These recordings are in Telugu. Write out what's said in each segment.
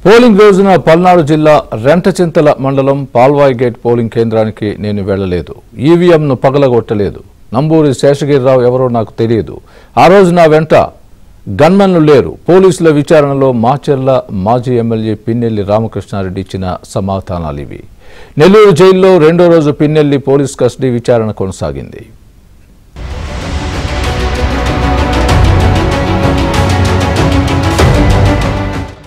పోలింగ్ రోజున పల్నాడు జిల్లా రెంటచింతల మండలం పాల్వాయి గేట్ పోలింగ్ కేంద్రానికి నేను వెళ్లలేదు. ఈవీఎంను పగలగొట్టలేదు. నంబూరి శేషగిరిరావు ఎవరో నాకు తెలియదు. ఆ రోజు నా వెంట గన్మెన్లు లేరు. పోలీసుల విచారణలో మాచర్ల మాజీ ఎమ్మెల్యే పిన్నెల్లి రామకృష్ణారెడ్డి ఇచ్చిన సమాధానాలు ఇవి. నెల్లూరు జైల్లో రెండో రోజు పిన్నెల్లి పోలీస్ కస్టడీ విచారణ కొనసాగింది.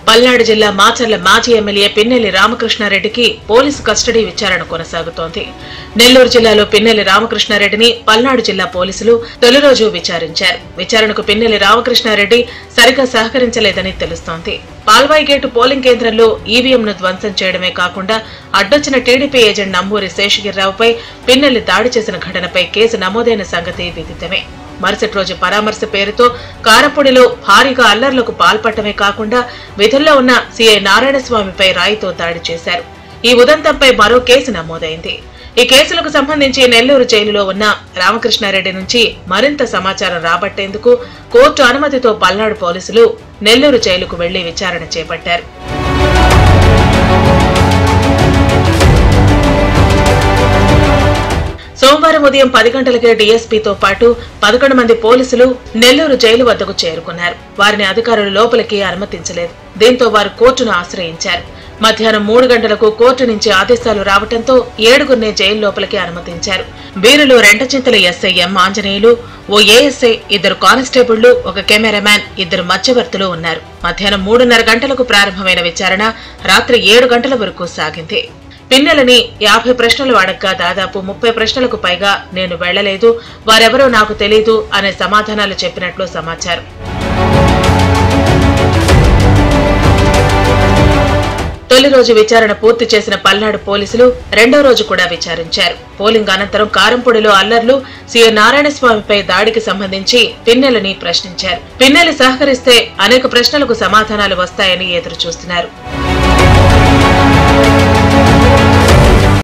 పల్నాడు జిల్లా మాచర్ల మాజీ ఎమ్మెల్యే పిన్నెల్లి రామకృష్ణారెడ్డికి పోలీసు కస్టడీ విచారణ కొనసాగుతోంది. నెల్లూరు జిల్లాలో పిన్నెల్లి రామకృష్ణారెడ్డిని పల్నాడు జిల్లా పోలీసులు తొలి రోజు విచారించారు. విచారణకు పిన్నెల్లి రామకృష్ణారెడ్డి సరిగా సహకరించలేదని తెలుస్తోంది. పాల్వాయి గేటు పోలింగ్ కేంద్రంలో ఈవీఎంను ధ్వంసం చేయడమే కాకుండా అడ్డొచ్చిన టీడీపీ ఏజెంట్ నంబూరి శేషగిరిరావుపై పిన్నెల్లి దాడి చేసిన ఘటనపై కేసు నమోదైన సంగతి విదితమే. మరుసటి రోజు పరామర్శ పేరుతో కారపొడిలో భారీగా అల్లర్లకు పాల్పడటమే కాకుండా విధుల్లో ఉన్న సీఐ నారాయణస్వామిపై రాయితో దాడి చేశారు. ఈ ఉదంతంపై మరో కేసు నమోదైంది. ఈ కేసులకు సంబంధించి నెల్లూరు జైలులో ఉన్న రామకృష్ణారెడ్డి నుంచి మరింత సమాచారం రాబట్టేందుకు కోర్టు అనుమతితో పల్నాడు పోలీసులు నెల్లూరు జైలుకు వెళ్లి విచారణ చేపట్టారు. సోమవారం ఉదయం 10 గంటలకే డీఎస్పీతో పాటు 11 మంది పోలీసులు నెల్లూరు జైలు వద్దకు చేరుకున్నారు. వారిని అధికారులు లోపలికి అనుమతించలేదు. దీంతో వారు కోర్టును ఆశ్రయించారు. మధ్యాహ్నం 3 గంటలకు కోర్టు నుంచి ఆదేశాలు రావడంతో 7గురిని జైలు లోపలికి అనుమతించారు. వీరిలో రెంటచింతల ఎస్ఐ ఎం ఆంజనేయులు, ఓ ఏఎస్ఐ, 2 కానిస్టేబుళ్లు, ఒక కెమెరామ్యాన్, 2 మధ్యవర్తులు ఉన్నారు. మధ్యాహ్నం 3:30 గంటలకు ప్రారంభమైన విచారణ రాత్రి 7 గంటల వరకు సాగింది. పిన్నెలని 50 ప్రశ్నలు అడగ్గా దాదాపు 30 ప్రశ్నలకు పైగా నేను వెళ్లలేదు, వారెవరో నాకు తెలీదు అనే సమాధానాలు చెప్పినట్లు సమాచారం. తొలి రోజు విచారణ పూర్తి చేసిన పల్నాడు పోలీసులు రెండో రోజు కూడా విచారించారు. పోలింగ్ అనంతరం కారంపొడిలో అల్లర్లు, సీఐ నారాయణస్వామిపై దాడికి సంబంధించి పిన్నెలని ప్రశ్నించారు. పిన్నెలి సహకరిస్తే అనేక ప్రశ్నలకు సమాధానాలు వస్తాయని ఎదురు చూస్తున్నారు.